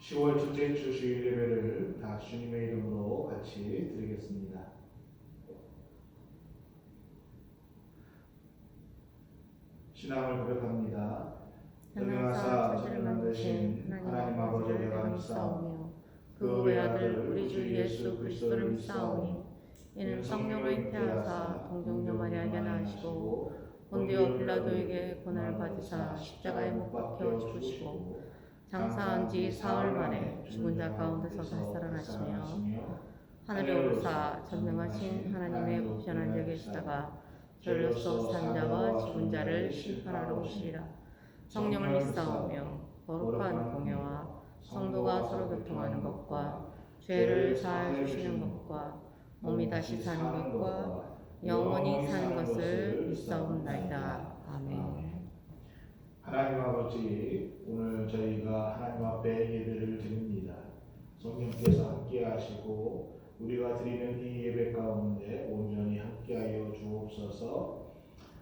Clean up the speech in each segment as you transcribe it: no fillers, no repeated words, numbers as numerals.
10월 첫째 주 주일 예배를 다 주님의 이름으로 같이 드리겠습니다. 신앙을 고백합니다. 전능하사 천지를 만드신 하나님 아버지를 내가 믿사오며 그 외아들 우리 주 예수 그리스도를 믿사오니 이는 성령으로 잉태하사 동정녀 마리아에게 나시고 본디오 빌라도에게 고난을 받으사 십자가에 못 박혀 죽으시고 장사한 지 사흘 만에 죽은 자 가운데서 다시 살아나시며 하늘에 오르사 전능하신 하나님의 우편한 데 계시다가 저리로서 산 자와 죽은 자를 심판하러 오시리라. 성령을 믿사오며 거룩한 공예와 성도가 서로 교통하는 것과 죄를 사하여 주시는 것과 몸이 다시 사는 것과 영원히 사는 것을 믿사옵나이다. 아멘. 하나님 아버지, 오늘 저희가 하나님 앞에 예배를 드립니다. 성령께서 함께 하시고 우리가 드리는 이 예배 가운데 온전히 함께하여 주옵소서.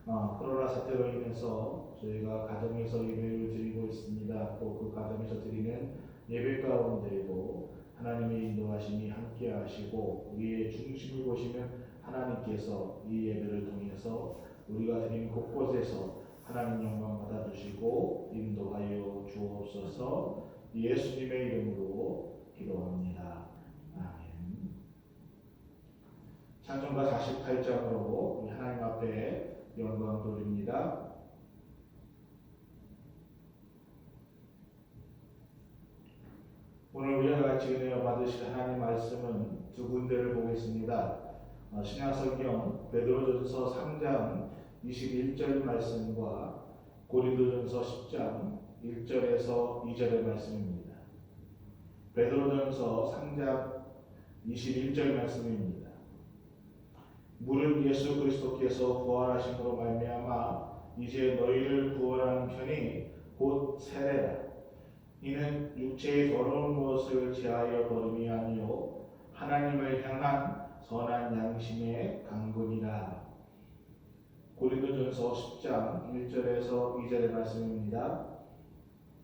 코로나 사태로 인해서 저희가 가정에서 예배를 드리고 있습니다. 또 그 가정에서 드리는 예배 가운데에도 하나님의 인도하심이 함께 하시고 우리의 중심을 보시는 하나님께서 이 예배를 통해서 우리가 드리는 곳곳에서 하나님 영광 받아주시고 인도하여 주옵소서. 예수님의 이름으로 기도합니다. 아멘. 찬송가 48장으로 하나님 앞에 영광 돌립니다. 오늘 우리가 같이 은혜를 받으실 하나님 말씀은 두 군데를 보겠습니다. 신약성경 베드로전서 3장 21절 말씀과 고린도전서 10장 1절에서 2절의 말씀입니다. 베드로전서 3장 21절 말씀입니다. 무릇 예수 그리스도께서 부활하심으로 말미암아 이제 너희를 구원하는 편이 곧 세례라. 이는 육체의 더러운 것을 제하여 걸음이 아니요 하나님을 향한 선한 양심의 강군이라. 고린도전서 10장 1절에서 2절의 말씀입니다.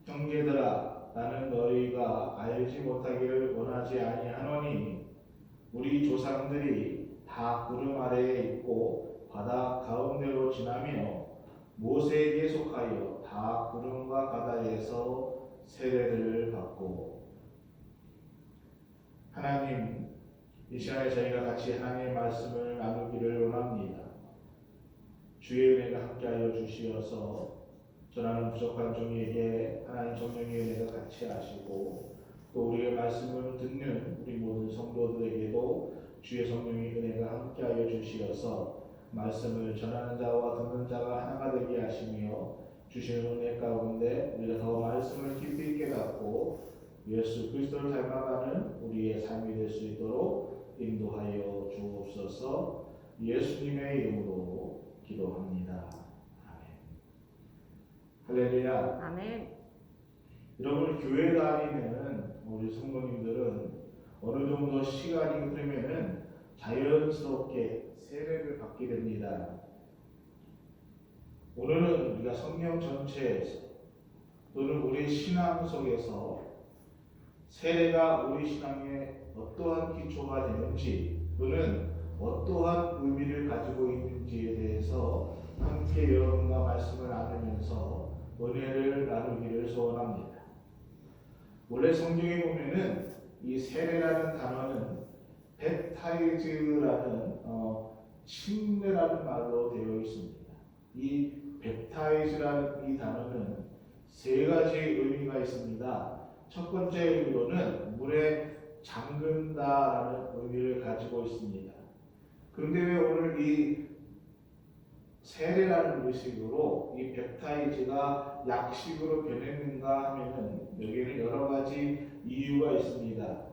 형제들아, 나는 너희가 알지 못하기를 원하지 아니하노니 우리 조상들이 다 구름 아래에 있고 바다 가운데로 지나며 모세에게 속하여 다 구름과 바다에서 세례를 받고. 하나님, 이 시간에 저희가 같이 하나님의 말씀을 나누기를 원합니다. 주의 은혜가 함께하여 주시어서 전하는 부족한 종에게 하나님 성령의 은혜가 같이 하시고 또 우리의 말씀을 듣는 우리 모든 성도들에게도 주의 성령의 은혜가 함께하여 주시어서 말씀을 전하는 자와 듣는 자가 하나가 되게 하시며 주시는 은혜 가운데 우리가 더 말씀을 깊이 깨닫고 예수 그리스도를 닮아가는 우리의 삶이 될 수 있도록 인도하여 주옵소서. 예수님의 이름으로 기도합니다. 아멘. 할렐루야. 아멘. 여러분, 교회 다니는 우리 성도님들은 어느 정도 시간이 흐르면은 자연스럽게 세례를 받게 됩니다. 오늘은 우리가 성경 전체에서 또는 우리 신앙 속에서 세례가 우리 신앙에 어떠한 기초가 되는지 또는 어떠한 의미를 가지고 있는지에 대해서 함께 여러분과 말씀을 나누면서 은혜를 나누기를 소원합니다. 원래 성경에 보면은 이 세례라는 단어는 베프타이즈라는 침례라는 말로 되어 있습니다. 이 베프타이즈라는 이 단어는 세 가지의 의미가 있습니다. 첫 번째 의미로는 물에 잠근다라는 의미를 가지고 있습니다. 그런데 왜 오늘 이 세례라는 의식으로 이 베프타이즈가 약식으로 변했는가 하면은 여기에는 여러 가지 이유가 있습니다.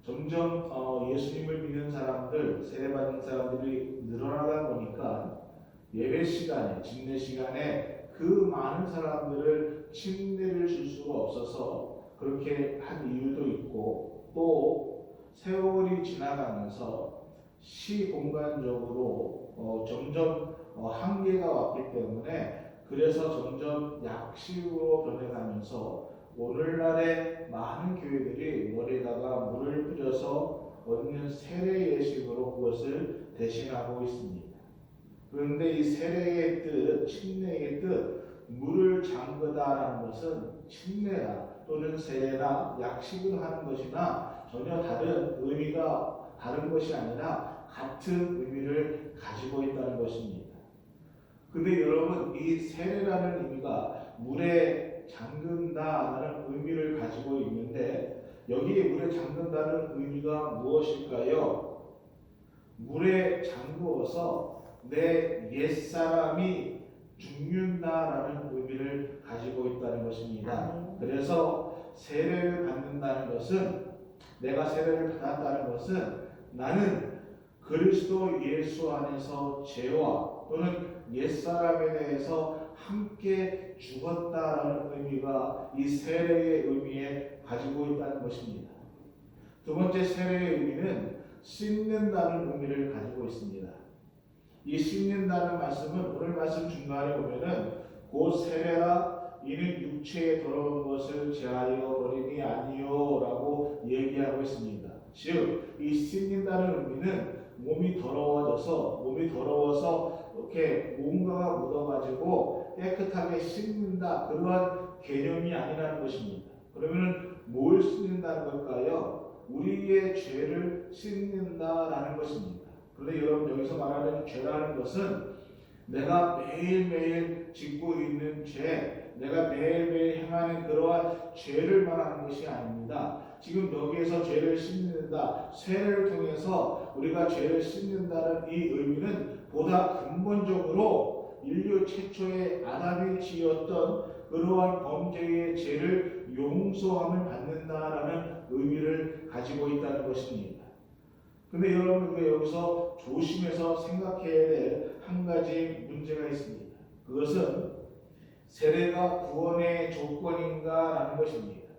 점점 예수님을 믿는 사람들, 세례받는 사람들이 늘어나다 보니까 예배 시간에, 침례 시간에 그 많은 사람들을 침례를 줄 수가 없어서 그렇게 한 이유도 있고, 또 세월이 지나가면서 시공간적으로 점점 한계가 왔기 때문에 그래서 점점 약식으로 변해가면서 오늘날의 많은 교회들이 머리에다가 물을 뿌려서 얻는 세례 예식으로 그것을 대신하고 있습니다. 그런데 이 세례의 뜻, 침례의 뜻, 물을 잠그다라는 것은 침례나 또는 세례나 약식을 하는 것이나 전혀 다른 의미가 다른 것이 아니라 같은 의미를 가지고 있다는 것입니다. 근데 여러분, 이 세례라는 의미가 물에 잠근다라는 의미를 가지고 있는데 여기에 물에 잠근다는 의미가 무엇일까요? 물에 잠그어서 내 옛사람이 죽는다라는 의미를 가지고 있다는 것입니다. 그래서 세례를 받는다는 것은, 내가 세례를 받았다는 것은 나는 그리스도 예수 안에서 죄와 또는 옛사람에 대해서 함께 죽었다라는 의미가 이 세례의 의미에 가지고 있다는 것입니다. 두 번째 세례의 의미는 씻는다는 의미를 가지고 있습니다. 이 씻는다는 말씀은 오늘 말씀 중간에 보면은 곧 세례라 이는 육체에 더러운 것을 제하여 버림이 아니요라고 얘기하고 있습니다. 즉, 이 씻는다는 의미는 몸이 더러워서 이렇게 뭔가가 묻어가지고 깨끗하게 씻는다, 그러한 개념이 아니라는 것입니다. 그러면 뭘 씻는다는 걸까요? 우리의 죄를 씻는다라는 것입니다. 그런데 여러분, 여기서 말하는 죄라는 것은 내가 매일매일 짓고 있는 죄, 내가 매일매일 행하는 그러한 죄를 말하는 것이 아닙니다. 지금 여기에서 죄를 씻는다, 세례를 통해서 우리가 죄를 씻는다는 이 의미는 보다 근본적으로 인류 최초의 아담이 지었던 그러한 범죄의 죄를 용서함을 받는다라는 의미를 가지고 있다는 것입니다. 근데 여러분, 우리가 여기서 조심해서 생각해야 될 한 가지 문제가 있습니다. 그것은 세례가 구원의 조건인가라는 것입니다.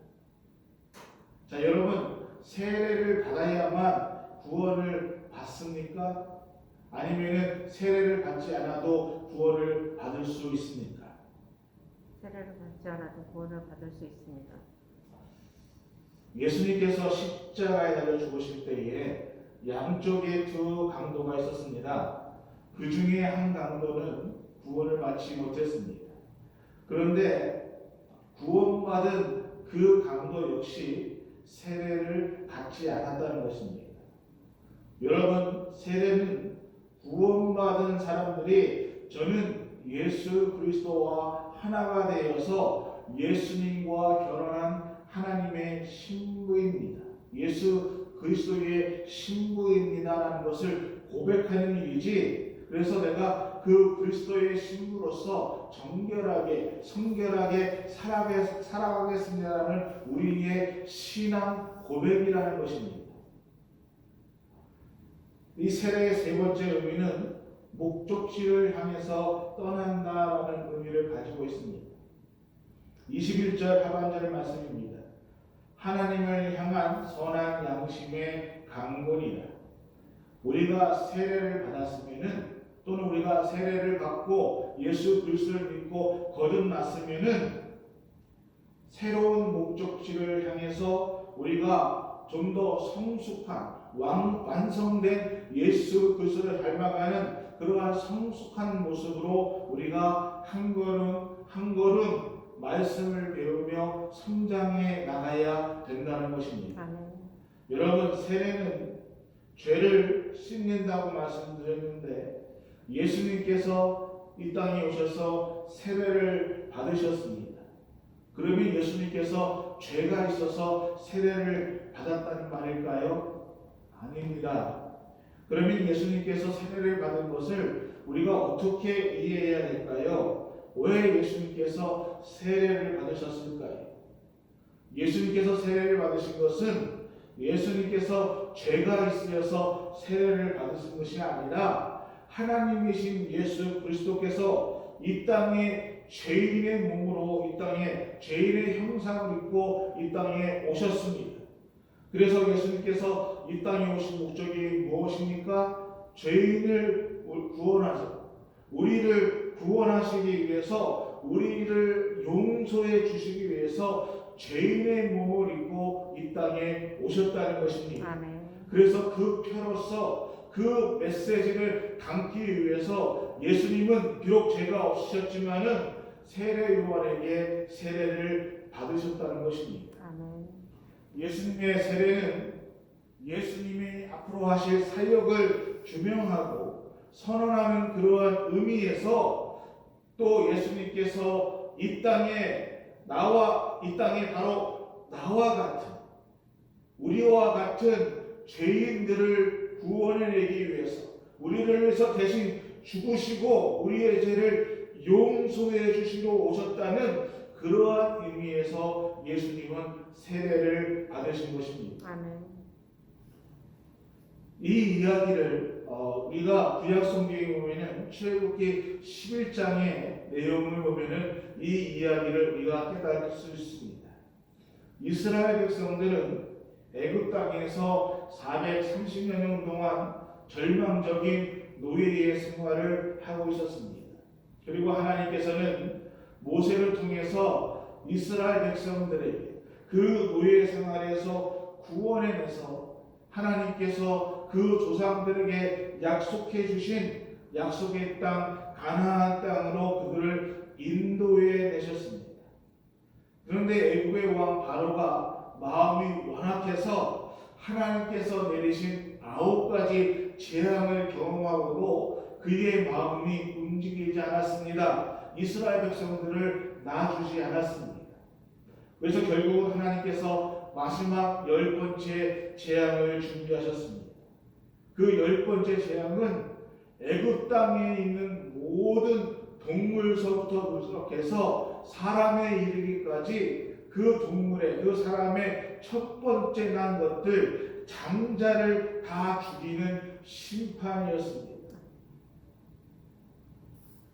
자, 여러분, 세례를 받아야만 구원을 받습니까? 아니면 세례를 받지 않아도 구원을 받을 수 있습니까? 세례를 받지 않아도 구원을 받을 수 있습니다. 예수님께서 십자가에 달려 죽으실 때에 양쪽에 두 강도가 있었습니다. 그 중에 한 강도는 구원을 받지 못했습니다. 그런데 구원받은 그 강도 역시 세례를 받지 않았다는 것입니다. 여러분, 세례는 구원받은 사람들이 저는 예수 그리스도와 하나가 되어서 예수님과 결혼한 하나님의 신부입니다, 예수 그리스도의 신부입니다라는 것을 고백하는 일이지, 그래서 내가 그 그리스도의 신부로서 정결하게 성결하게 살아가겠습니다라는 우리의 신앙 고백이라는 것입니다. 이 세례의 세 번째 의미는 목적지를 향해서 떠난다라는 의미를 가지고 있습니다. 21절 하반절의 말씀입니다. 하나님을 향한 선한 양심의 강권이다. 우리가 세례를 받았으면은, 또는 우리가 세례를 받고 예수 그리스도를 믿고 거듭났으면은 새로운 목적지를 향해서 우리가 좀 더 성숙한 완성된 예수 그리스도를 닮아가는 그러한 성숙한 모습으로 우리가 한 걸음 한 걸음 말씀을 배우며 성장해 나가야 된다는 것입니다. 아멘. 여러분, 세례는 죄를 씻는다고 말씀드렸는데 예수님께서 이 땅에 오셔서 세례를 받으셨습니다. 그러면 예수님께서 죄가 있어서 세례를 받았다는 말일까요? 아닙니다. 그러면 예수님께서 세례를 받은 것을 우리가 어떻게 이해해야 될까요? 왜 예수님께서 세례를 받으셨을까요? 예수님께서 세례를 받으신 것은 예수님께서 죄가 있으셔서 세례를 받으신 것이 아니라 하나님이신 예수 그리스도께서 이 땅에 죄인의 몸으로 이 땅에 죄인의 형상을 입고 이 땅에 오셨습니다. 그래서 예수님께서 이 땅에 오신 목적이 무엇입니까? 죄인을 구원하셔. 우리를 구원하시기 위해서, 우리를 용서해 주시기 위해서 죄인의 몸을 입고 이 땅에 오셨다는 것입니다. 아멘. 그래서 그 표로서 그 메시지를 담기 위해서 예수님은 비록 죄가 없으셨지만은 세례 요한에게 세례를 받으셨다는 것입니다. 아멘. 예수님의 세례는 예수님이 앞으로 하실 사역을 규명하고 선언하는 그러한 의미에서 또 예수님께서 이 땅에 바로 나와 같은 우리와 같은 죄인들을 구원해내기 위해서 우리를 위해서 대신 죽으시고 우리의 죄를 용서해 주시러 오셨다는 그러한 의미에서 예수님은 세례를 받으신 것입니다. 아멘. 이 이야기를 우리가 구약 성경에 보면은 출애굽기 11장의 내용을 보면은 이 이야기를 우리가 깨달을 수 있습니다. 이스라엘 백성들은 애굽 땅에서 430여 년 동안 절망적인 노예의 생활을 하고 있었습니다. 그리고 하나님께서는 모세를 통해서 이스라엘 백성들에게 그 노예 생활에서 구원해내서 하나님께서 그 조상들에게 약속해 주신 약속의 땅 가나안 땅으로 그들을 인도해 내셨습니다. 그런데 애굽의 왕 바로가 마음이 완악해서 하나님께서 내리신 9가지 재앙을 경험하고도 그의 마음이 움직이지 않았습니다. 이스라엘 백성들을 놔주지 않았습니다. 그래서 결국은 하나님께서 마지막 10번째 재앙을 준비하셨습니다. 그 10번째 재앙은 애굽 땅에 있는 모든 동물서부터 시작해서 사람에 이르기까지 그 동물의 그 사람의 첫 번째 난 것들 장자를 다 죽이는 심판이었습니다.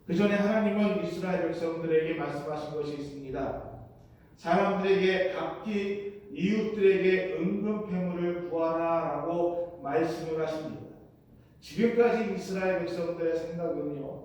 그 전에 하나님은 이스라엘 백성들에게 말씀하신 것이 있습니다. 사람들에게 각기 이웃들에게 은근패물을 구하라라고 말씀을 하십니다. 지금까지 이스라엘 백성들의 생각은요,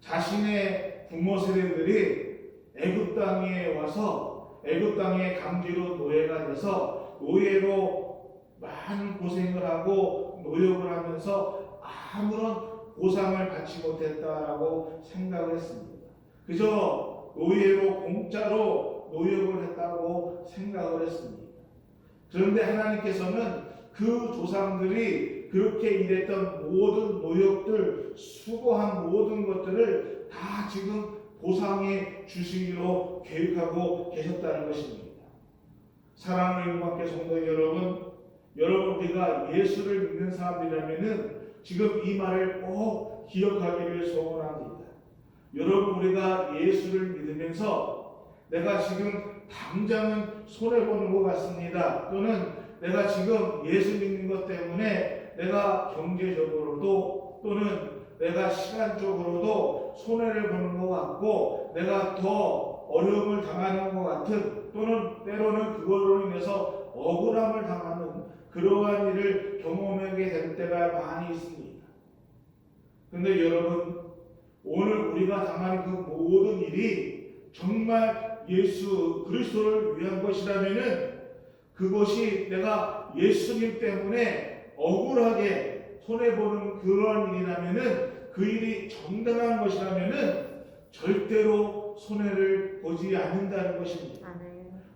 자신의 부모 세대들이 애굽 땅에 와서 애굽 땅에 강제로 노예가 돼서 노예로 많은 고생을 하고 노역을 하면서 아무런 보상을 받지 못했다라고 생각을 했습니다. 그저 노예로 공짜로 노역을 했다고 생각을 했습니다. 그런데 하나님께서는 그 조상들이 그렇게 일했던 모든 노역들, 수고한 모든 것들을 다 지금 보상해 주시기로 계획하고 계셨다는 것입니다. 사랑하는 일반계 성도 여러분, 우리가 예수를 믿는 사람들이라면은 지금 이 말을 꼭 기억하기를 소원합니다. 여러분, 우리가 예수를 믿으면서 내가 지금 당장은 손해보는 것 같습니다. 또는 내가 지금 예수 믿는 것 때문에 내가 경제적으로도 또는 내가 시간적으로도 손해를 보는 것 같고 내가 더 어려움을 당하는 것 같은 또는 때로는 그걸로 인해서 억울함을 당하는 그러한 일을 경험하게 될 때가 많이 있습니다. 그런데 여러분, 오늘 우리가 당하는 그 모든 일이 정말 예수 그리스도를 위한 것이라면은 그것이 내가 예수님 때문에 억울하게 손해보는 그런 일이라면은 그 일이 정당한 것이라면은 절대로 손해를 보지 않는다는 것입니다.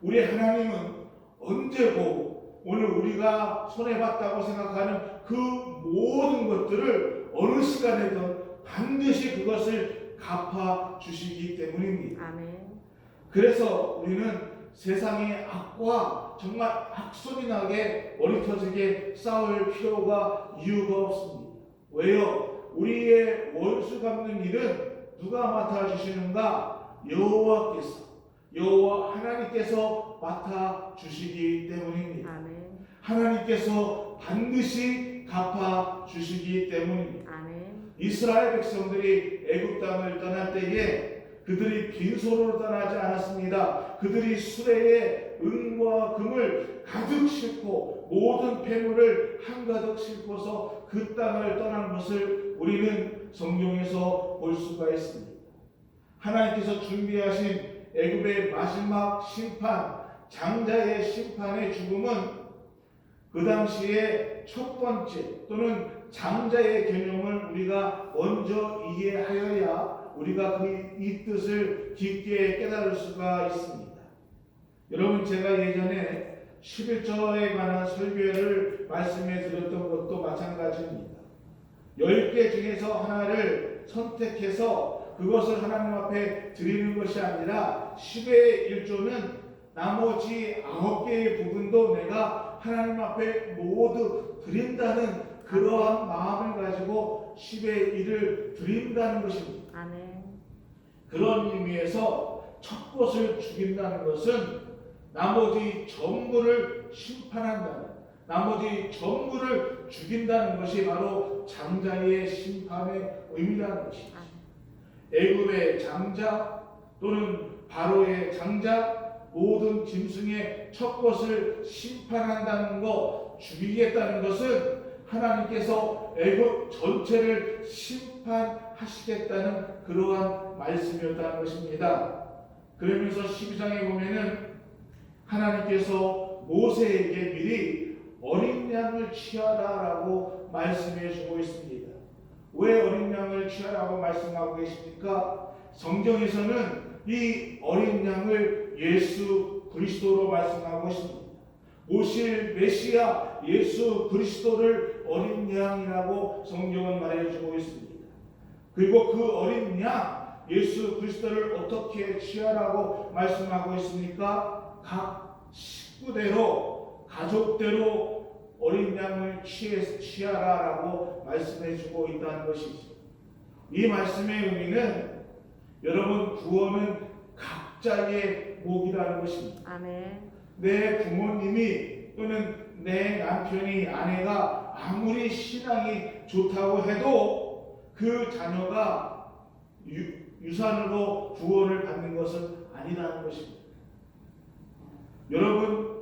우리 하나님은 언제고 오늘 우리가 손해봤다고 생각하는 그 모든 것들을 어느 시간에든 반드시 그것을 갚아 주시기 때문입니다. 아멘. 그래서 우리는 세상의 악과 정말 악소리 나게 머리 터지게 싸울 필요가 이유가 없습니다. 왜요? 우리의 원수 갚는 일은 누가 맡아주시는가? 여호와 하나님께서 맡아주시기 때문입니다. 아멘. 하나님께서 반드시 갚아주시기 때문입니다. 아멘. 이스라엘 백성들이 애굽 땅을 떠날 때에 그들이 빈손으로 떠나지 않았습니다. 그들이 수레에 은과 금을 가득 싣고 모든 폐물을 한가득 싣고서 그 땅을 떠난 것을 우리는 성경에서 볼 수가 있습니다. 하나님께서 준비하신 애굽의 마지막 심판, 장자의 심판의 죽음은 그 당시에 첫 번째 또는 장자의 개념을 우리가 먼저 이해하여야 우리가 이 뜻을 깊게 깨달을 수가 있습니다. 여러분, 제가 예전에 11조에 관한 설교를 말씀해 드렸던 것도 마찬가지입니다. 10개 중에서 하나를 선택해서 그것을 하나님 앞에 드리는 것이 아니라 10의 1조는 나머지 9개의 부분도 내가 하나님 앞에 모두 드린다는 그러한 마음을 가지고 10의 1을 드린다는 것입니다. 아멘. 그런 의미에서 첫 것을 죽인다는 것은 나머지 전부를 심판한다는, 나머지 전부를 죽인다는 것이 바로 장자의 심판의 의미라는 것이죠. 애굽의 장자 또는 바로의 장자, 모든 짐승의 첫 것을 심판한다는 것, 죽이겠다는 것은 하나님께서 애굽 전체를 심판하시겠다는 그러한 말씀이었다는 것입니다. 그러면서 12장에 보면은 하나님께서 모세에게 미리 어린 양을 취하라라고 말씀해 주고 있습니다. 왜 어린 양을 취하라고 말씀하고 계십니까? 성경에서는 이 어린 양을 예수 그리스도로 말씀하고 있습니다. 오실 메시아 예수 그리스도를 어린 양이라고 성경은 말해주고 있습니다. 그리고 그 어린 양 예수 그리스도를 어떻게 취하라고 말씀하고 있습니까? 각 식구대로 가족대로 어린 양을 취하라라고 말씀해주고 있다는 것이죠. 이 말씀의 의미는 여러분, 구원은 각자의 몫이라는 것입니다. 아멘. 내 부모님이 또는 내 남편이, 아내가 아무리 신앙이 좋다고 해도 그 자녀가 유산으로 구원을 받는 것은 아니라는 것입니다. 여러분,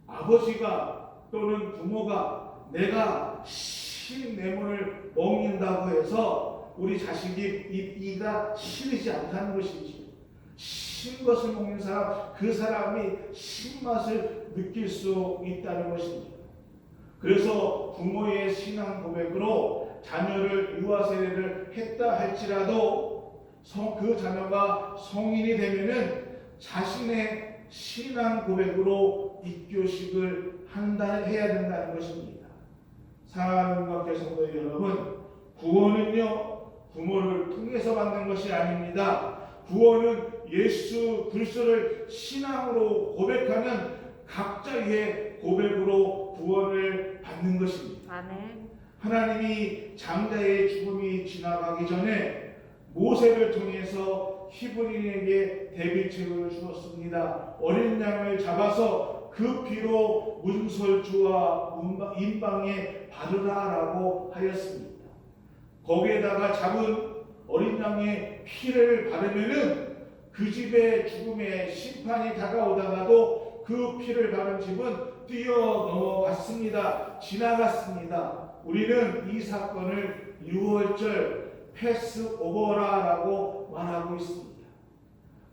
아버지가 또는 부모가 내가 신내물을 먹는다고 해서 우리 자식이 이가 싫지 않다는 것이지. 신 것을 먹는 사람, 그 사람이 신맛을 느낄 수 있다는 것입니다. 그래서 부모의 신앙 고백으로 자녀를 유아 세례를 했다 할지라도 그 자녀가 성인이 되면은 자신의 신앙 고백으로 입교식을 해야 된다는 것입니다. 사랑하는 관계 성도 여러분, 구원은요 부모를 통해서 받는 것이 아닙니다. 구원은 예수 그리스도를 신앙으로 고백하는 각자의 고백으로 구원을 받는 것입니다. 아멘. 하나님이 장자의 죽음이 지나가기 전에 모세를 통해서 히브리인에게 대비책을 주었습니다. 어린 양을 잡아서 그 피로 문설주와 인방에 바르라라고 하였습니다. 거기에다가 잡은 어린 양의 피를 바르면은 그 집의 죽음의 심판이 다가오다가도 그 피를 바른 집은 뛰어넘어갔습니다. 지나갔습니다. 우리는 이 사건을 6월절 패스오버라라고 말하고 있습니다.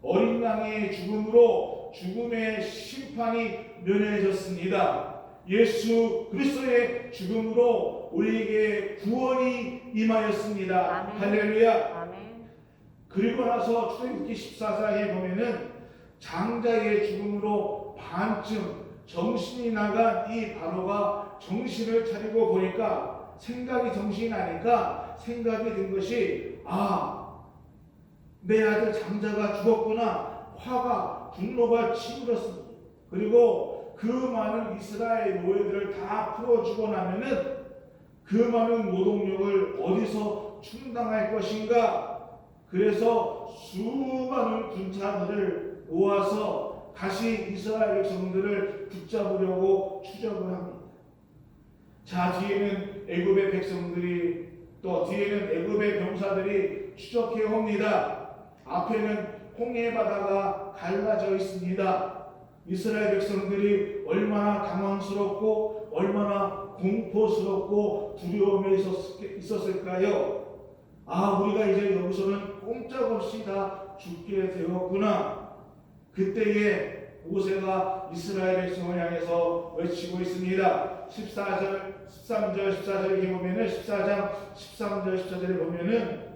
어린 양의 죽음으로 죽음의 심판이 면해졌습니다. 예수 그리스도의 죽음으로 우리에게 구원이 임하였습니다. 아멘. 할렐루야. 아멘. 그리고 나서 출애굽기 14장에 보면은 장자의 죽음으로 반쯤 정신이 나간 이 바로가 정신을 차리고 보니까 정신이 나니까 생각이 든 것이, 내 아들 장자가 죽었구나. 분노가 치밀었습니다. 그리고 그 많은 이스라엘 노예들을 다 풀어주고 나면은 그 많은 노동력을 어디서 충당할 것인가. 그래서 수많은 군사들을 모아서 다시 이스라엘 백성들을 붙잡으려고 추적을 합니다. 자, 뒤에는 애굽의 백성들이, 또 뒤에는 애굽의 병사들이 추적해 옵니다. 앞에는 홍해 바다가 갈라져 있습니다. 이스라엘 백성들이 얼마나 당황스럽고 얼마나 공포스럽고 두려움에 있었을까요? 우리가 이제 여기서는 꼼짝없이 다 죽게 되었구나. 그때에 모세가 이스라엘 백성을 향해서 외치고 있습니다. 13절 14절 이렇게 보면은 14장 13절 14절에 보면은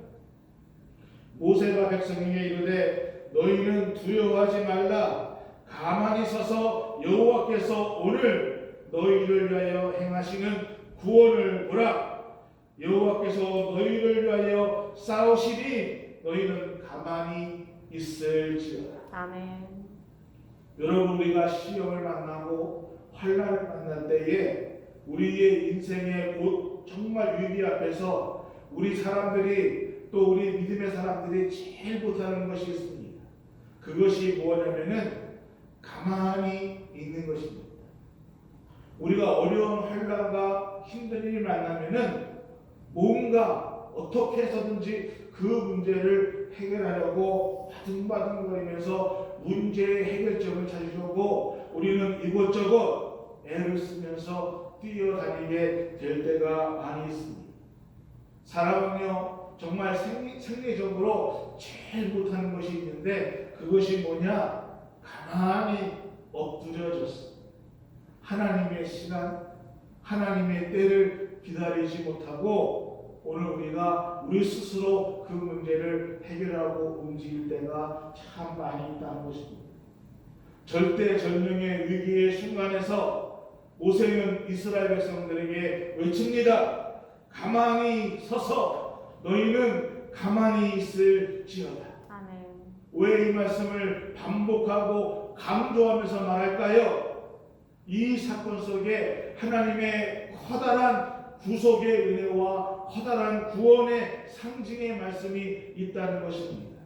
모세가 백성에게 이르되 너희는 두려워하지 말라. 가만히 서서 여호와께서 오늘 너희를 위하여 행하시는 구원을 보라. 여호와께서 너희를 위하여 싸우시니 너희는 가만히 있을지어다. 아멘. 여러분, 우리가 시험을 만나고 환난을 만날 때에 우리의 인생의 곧 정말 위기 앞에서 우리 사람들이 또 우리 믿음의 사람들이 제일 못하는 것이 있습니다. 그것이 뭐냐면은 가만히 있는 것입니다. 우리가 어려운 환난과 힘든 일을 만나면은 뭔가 어떻게 해서든지 그 문제를 해결하려고 바둥바둥거리면서 문제의 해결점을 찾으려고 우리는 이곳저곳 애를 쓰면서 뛰어다니게 될 때가 많이 있습니다. 사람은요 정말 생리적으로 제일 못하는 것이 있는데 그것이 뭐냐? 가만히 엎드려졌어. 하나님의 시간, 하나님의 때를 기다리지 못하고 오늘 우리가 우리 스스로 그 문제를 해결하고 움직일 때가 참 많이 있다는 것입니다. 절대절명의 위기의 순간에서 모세는 이스라엘 백성들에게 외칩니다. 가만히 서서 너희는 가만히 있을지어다. 아멘. 왜 이 말씀을 반복하고 강조하면서 말할까요? 이 사건 속에 하나님의 커다란 구속의 은혜와 커다란 구원의 상징의 말씀이 있다는 것입니다.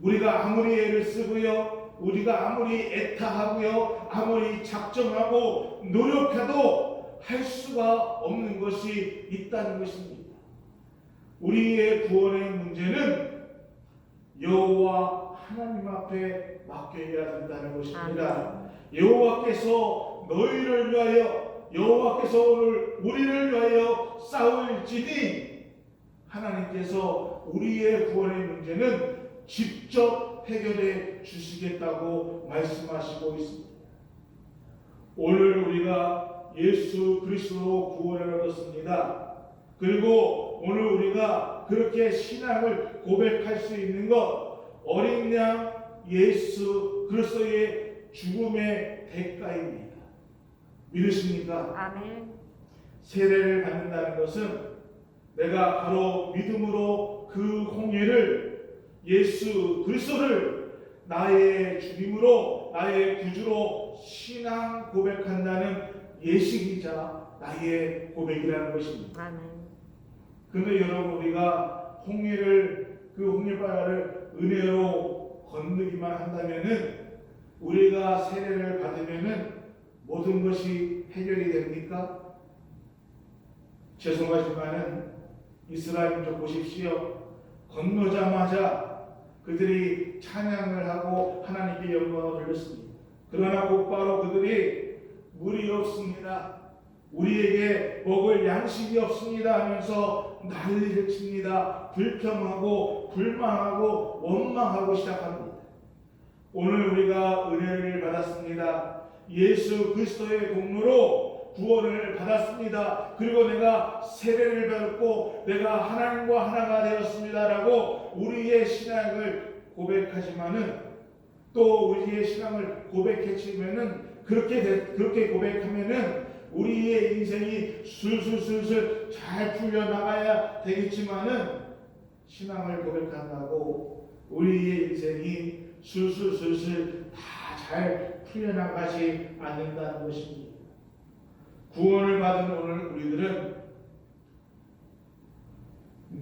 우리가 아무리 애를 쓰고요, 우리가 아무리 애타하고요, 아무리 작정하고 노력해도 할 수가 없는 것이 있다는 것입니다. 우리의 구원의 문제는 여호와 하나님 앞에 맡겨야 된다는 것입니다. 여호와께서 너희를 위하여, 여호와께서 오늘 우리를 위하여 싸울지니 하나님께서 우리의 구원의 문제는 직접 해결해 주시겠다고 말씀하시고 있습니다. 오늘 우리가 예수 그리스도로 구원을 얻었습니다. 그리고 오늘 우리가 그렇게 신앙을 고백할 수 있는 것, 어린 양 예수 그리스도의 죽음의 대가입니다. 믿으십니까? 아멘. 세례를 받는다는 것은 내가 바로 믿음으로 그 홍해를, 예수 그리스도를 나의 주님으로, 나의 구주로 신앙 고백한다는 예식이자 나의 고백이라는 것입니다. 아멘. 그런데 여러분, 우리가 홍해를, 그 홍해바다를 은혜로 건너기만 한다면은, 우리가 세례를 받으면은 모든 것이 해결이 됩니까? 죄송하지만은 이스라엘 민족 보십시오. 건너자마자 그들이 찬양을 하고 하나님께 영광을 돌렸습니다. 그러나 곧바로 그들이 물이 없습니다, 우리에게 먹을 양식이 없습니다 하면서 난리를 칩니다. 불평하고 불만하고 원망하고 시작합니다. 오늘 우리가 은혜를 받았습니다. 예수 그리스도의 공로로 구원을 받았습니다. 그리고 내가 세례를 받았고 내가 하나님과 하나가 되었습니다라고 우리의 신앙을 고백하지만은, 또 우리의 신앙을 고백했지만은, 그렇게 고백하면은 우리의 인생이 술술술술 잘 풀려나가야 되겠지만은, 신앙을 고백한다고 우리의 인생이 술술술술 다 잘 풀려나가지 않는다는 것입니다. 구원을 받은 오늘 우리들은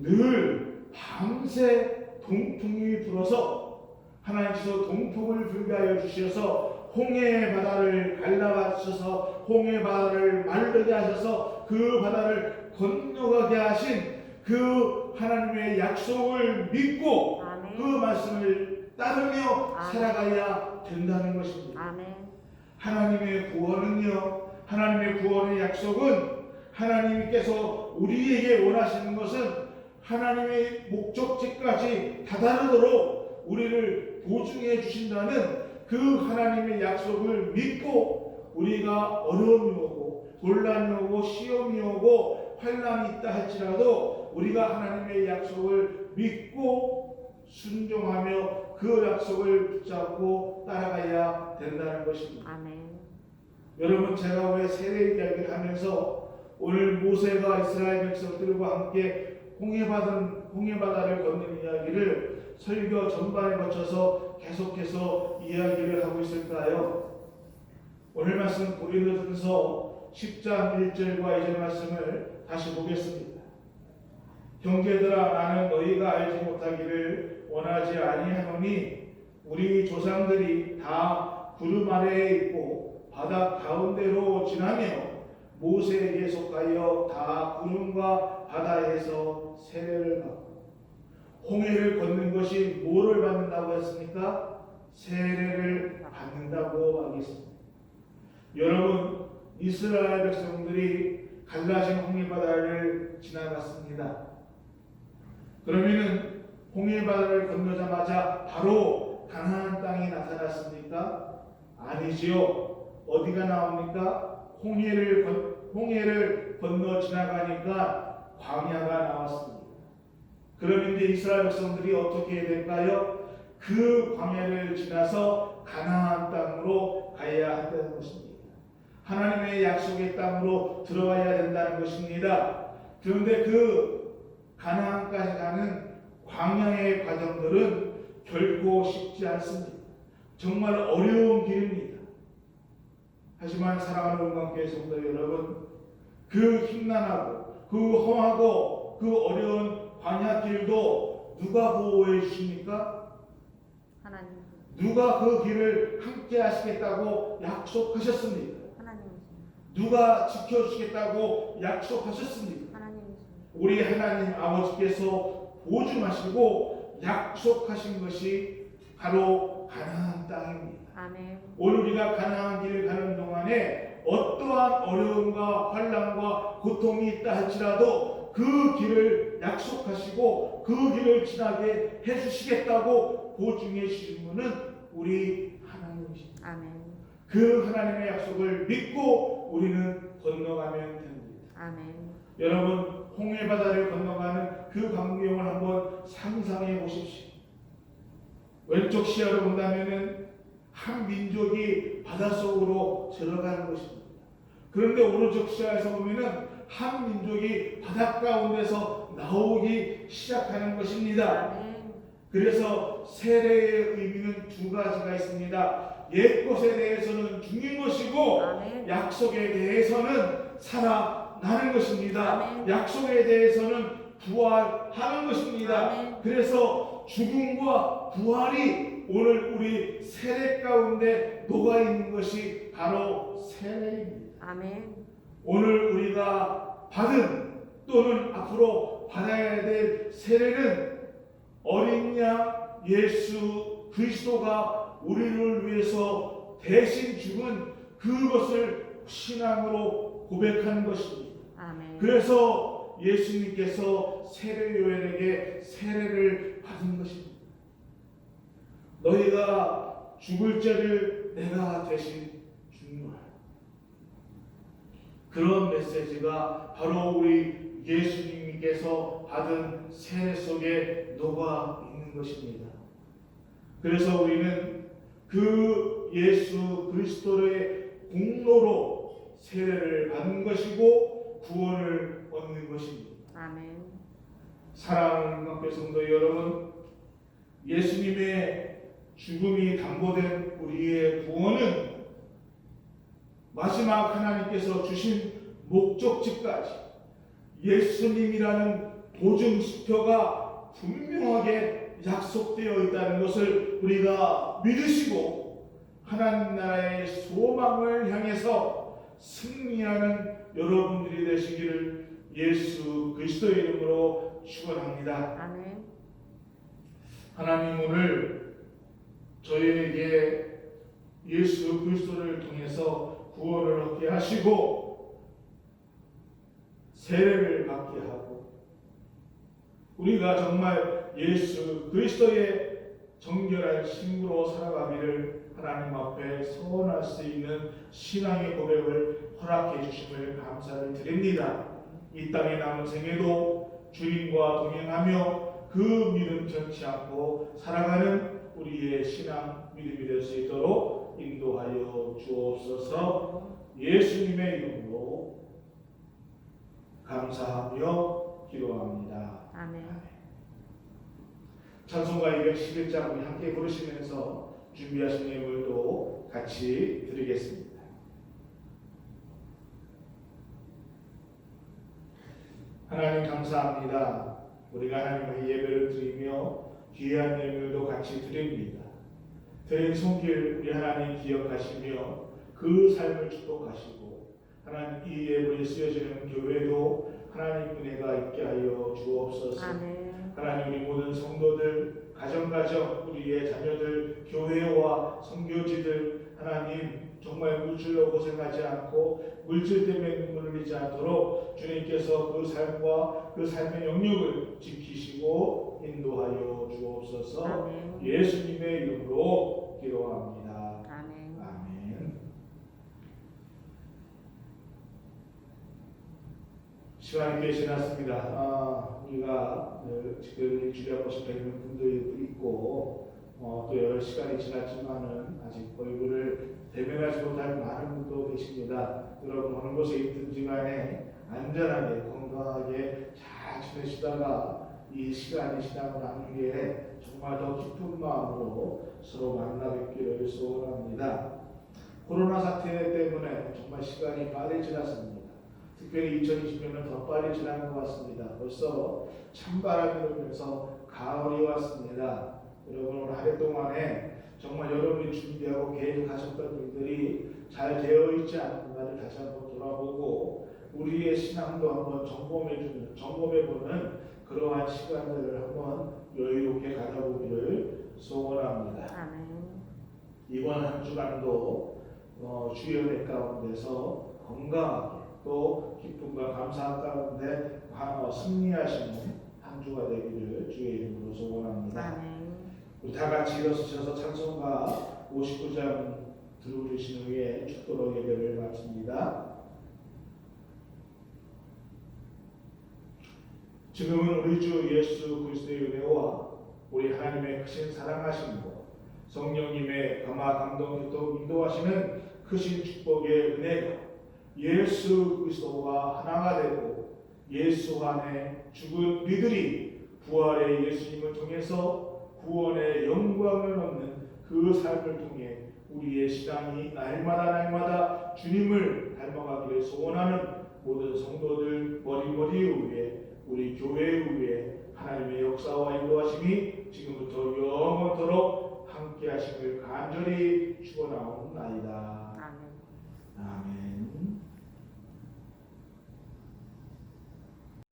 늘 밤새 동풍이 불어서 하나님께서 동풍을 불게 하여 주셔서 홍해 바다를 갈라가셔서 홍해 바다를 마르게 하셔서 그 바다를 건너가게 하신 그 하나님의 약속을 믿고 아멘. 그 말씀을 따르며 아멘. 살아가야 된다는 것입니다. 아멘. 하나님의 구원은요, 하나님의 구원의 약속은 하나님께서 우리에게 원하시는 것은 하나님의 목적지까지 다다르도록 우리를 보증해 주신다는 그 하나님의 약속을 믿고 우리가 어려움이 오고 곤란이 오고 시험이 오고 환난이 있다 할지라도 우리가 하나님의 약속을 믿고 순종하며 그 약속을 붙잡고 따라가야 된다는 것입니다. 아멘. 여러분, 제가 왜 세례 이야기를 하면서 오늘 모세가 이스라엘 백성들과 함께 홍해바다를 건너는 이야기를 설교 전반에 거쳐서 계속해서 이야기를 하고 있을까요? 오늘 말씀 고린도전서 10장 1절과 2절 말씀을 다시 보겠습니다. 형제들아, 나는 너희가 알지 못하기를 원하지 아니하노니 우리 조상들이 다 구름 아래에 있고 바다 가운데로 지나며 모세에게 속하여 다 구름과 바다에서 세례를 받고, 홍해를 걷는 것이 뭐를 받는다고 했습니까? 세례를 받는다고 하겠습니다. 여러분, 이스라엘 백성들이 갈라진 홍해바다를 지나갔습니다. 그러면은 홍해바다를 건너자마자 바로 가나안 땅이 나타났습니까? 아니지요. 어디가 나옵니까? 홍해를 건너 지나가니까 광야가 나왔습니다. 그럼 이제 이스라엘 백성들이 어떻게 해야 될까요? 그 광야를 지나서 가나안 땅으로 가야 한다는 것입니다. 하나님의 약속의 땅으로 들어가야 된다는 것입니다. 그런데 그 가나안까지 가는 광야의 과정들은 결코 쉽지 않습니다. 정말 어려운 길입니다. 하지만 사랑하는 은광교회 성도 여러분, 그 험난하고 그 험하고 그 어려운 광야길도 누가 보호해 주십니까? 하나님. 누가 그 길을 함께 하시겠다고 약속하셨습니까? 하나님이십니다. 누가 지켜주시겠다고 약속하셨습니까? 하나님이십니다. 우리 하나님 아버지께서 보증하시고 약속하신 것이 바로 가나안 땅입니다. 아멘. 오늘 우리가 가나안 길을 가는 동안에 어떠한 어려움과 환난과 고통이 있다 할지라도 그 길을 약속하시고 그 길을 지나게 해주시겠다고 보증해 주신 분은 우리 하나님이십니다. 아멘. 그 하나님의 약속을 믿고 우리는 건너가면 됩니다. 아멘. 여러분, 홍해바다를 건너가는 그 광경을 한번 상상해 보십시오. 왼쪽 시야로 본다면은 한 민족이 바닷속으로 들어가는 것입니다. 그런데 오른쪽 시야에서 보면은 한 민족이 바닷가운데서 나오기 시작하는 것입니다. 아멘. 그래서 세례의 의미는 두 가지가 있습니다. 옛 것에 대해서는 죽는 것이고 아멘. 약속에 대해서는 살아나는 것입니다. 아멘. 약속에 대해서는 부활하는 것입니다. 아멘. 그래서 죽음과 부활이 오늘 우리 세례 가운데 녹아 있는 것이 바로 세례입니다. 아멘. 오늘 우리가 받은 또는 앞으로 받아야 될 세례는 어린 양 예수 그리스도가 우리를 위해서 대신 죽은 그것을 신앙으로 고백하는 것입니다. 아멘. 그래서 예수님께서 세례 요한에게 세례를 받은 것입니다. 너희가 죽을 죄를 내가 대신 죽노라. 그런 메시지가 바로 우리 예수님께서 받은 세례 속에 녹아 있는 것입니다. 그래서 우리는 그 예수 그리스도의 공로로 세례를 받는 것이고 구원을 얻는 것입니다. 아멘. 사랑하는 교회 성도 여러분, 예수님의 죽음이 담보된 우리의 구원은 마지막 하나님께서 주신 목적지까지 예수님이라는 보증수표가 분명하게 약속되어 있다는 것을 우리가 믿으시고 하나님 나라의 소망을 향해서 승리하는 여러분들이 되시기를 예수 그리스도의 이름으로 축원합니다. 아멘. 하나님, 오늘 저희에게 예수 그리스도를 통해서 구원을 얻게 하시고 세례를 받게 하고 우리가 정말 예수 그리스도의 정결한 신부로 살아가기를 하나님 앞에 서원할 수 있는 신앙의 고백을 허락해 주심을 감사를 드립니다. 이 땅에 남은 생에도 주님과 동행하며 그 믿음 변치 않고 살아가는 우리의 신앙 믿음이 될 수 있도록 인도하여 주옵소서. 예수님의 이름으로 감사하며 기도합니다. 아멘. 찬송가 211장 우리 함께 부르시면서 준비하신 예물도 같이 드리겠습니다. 하나님 감사합니다. 우리가 하나님의 예배를 드리며 귀한 예물도 같이 드립니다. 드린 손길 우리 하나님 기억하시며 그 삶을 축복하시고 하나님 이 예물이 쓰여지는 교회도 하나님 은혜가 있게 하여 주옵소서. 아멘. 하나님 우리 모든 성도들 가정 우리의 자녀들 교회와 선교지들 하나님 정말 물질로 고생하지 않고 물질 때문에 눈물을 흘리지 않도록 주님께서 그 삶과 그 삶의 영역을 지키시고 인도하여 주옵소서. 아멘. 예수님의 이름으로 기도합니다. 아멘. 아멘. 시간이 꽤 지났습니다. 우리가 지금 일주일에 하고 싶어 있는 분들도 있고 또 여러 시간이 지났지만은 아직 얼굴을 대면하지 못할 많은 분도 계십니다. 여러분 어느 곳에 있든지 간에 안전하게 건강하게 잘 지내시다가 이 시간이 지나고 난 후에 정말 더 기쁜 마음으로 서로 만나 뵙기를 소원합니다. 코로나 사태 때문에 정말 시간이 빨리 지났습니다. 특별히 2020년은 더 빨리 지나는 것 같습니다. 벌써 찬바람이 불면서 가을이 왔습니다. 여러분 오늘 한 해 동안에 정말 여러분이 준비하고 계획하셨던 일들이 잘 되어 있지 않는가를 다시 한번 돌아보고 우리의 신앙도 한번 점검해보는 그러한 시간들을 한번 여유롭게 가져보기를 소원합니다. 아멘. 이번 한 주간도 주의 은혜 가운데서 건강하게 또 기쁨과 감사한 가운데 승리하시는 한 주가 되기를 주의 이름으로 소원합니다. 아멘. 우리 다 같이 일어서셔서 찬송가 59장 들어주신 후에 축도로 예배를 마칩니다. 지금은 우리 주 예수 그리스도의 은혜와 우리 하나님의 크신 사랑하심과 성령님의 감화 감동 교통 인도하시는 크신 축복의 은혜가 예수 그리스도와 하나가 되고 예수 안에 죽은 우리들이 부활의 예수님을 통해서 구원의 영광을 얻는 그 삶을 통해 우리의 신앙이 날마다 주님을 닮아가기를 소원하는 모든 성도들 머리 위에 우리 교회 위에 하나님의 역사와 인도하심이 지금부터 영원토록 함께 하심을 간절히 축원하옵나이다.